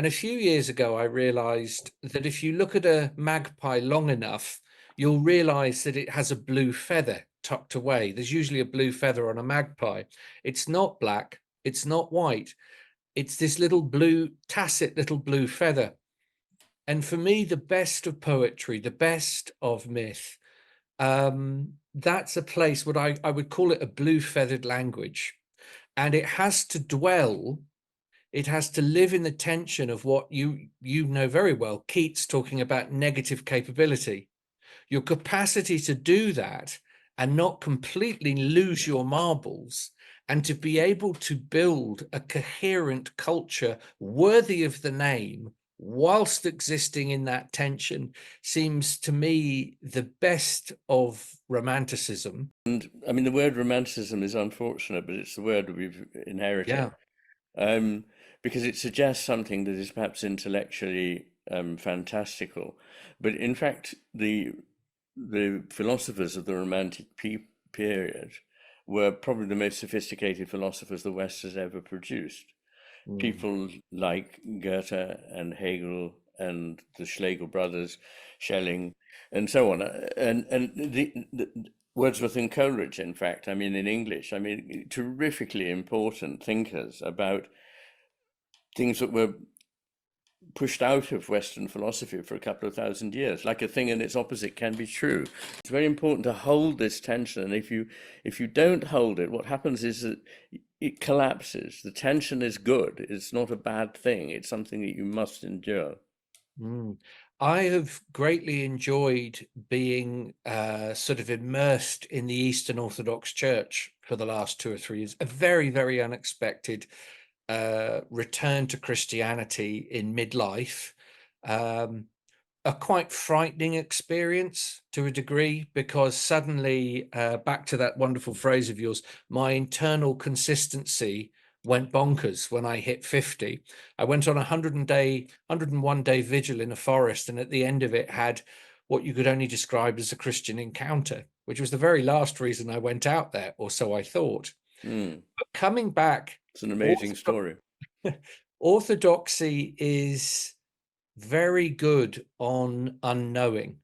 And a few years ago, I realized that if you look at a magpie long enough, you'll realize that it has a blue feather tucked away. There's usually a blue feather on a magpie. It's not black, it's not white. It's this little blue, tacit little blue feather. And for me, the best of poetry, the best of myth, that's a place what I would call it a blue feathered language. And it has to dwell, it has to live in the tension of what you know very well, Keats talking about negative capability, your capacity to do that and not completely lose your marbles, and to be able to build a coherent culture worthy of the name whilst existing in that tension, seems to me the best of Romanticism. And I mean, the word romanticism is unfortunate, but it's the word we've Yeah, inherited, um, because it suggests something that is perhaps intellectually fantastical. But in fact, the philosophers of the Romantic period were probably the most sophisticated philosophers the West has ever produced. mm, People like Goethe and Hegel and the Schlegel brothers, Schelling, and so on, and the Wordsworth and Coleridge. In fact, I mean, in English, I mean, terrifically important thinkers about things that were pushed out of Western philosophy for a couple of thousand years. Like a thing and its opposite can be true. It's very important to hold this tension, and if you don't hold it, what happens is that it collapses. The tension is good. It's not a bad thing. It's something that you must endure. mm. I have greatly enjoyed being sort of immersed in the Eastern Orthodox Church for the last 2 or 3 years. A very, very unexpected return to Christianity in midlife. Um, a quite frightening experience to a degree, because suddenly, back to that wonderful phrase of yours, my internal consistency went bonkers when I hit 50. I went on a 101 day vigil in a forest, and at the end of it had what you could only describe as a Christian encounter, which was the very last reason I went out there, or so I thought. Mm, But coming back, it's an amazing story. orthodoxy is very good on unknowing.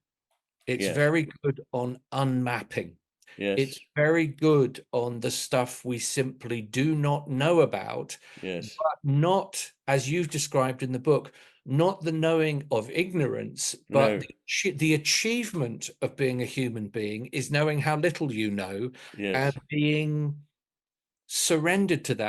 It's Yes, very good on unmapping. It's yes, very good on the stuff we simply do not know about, yes. but not, as you've described in the book, not the knowing of ignorance, but No, the achievement of being a human being is knowing how little you know and yes. being surrendered to that.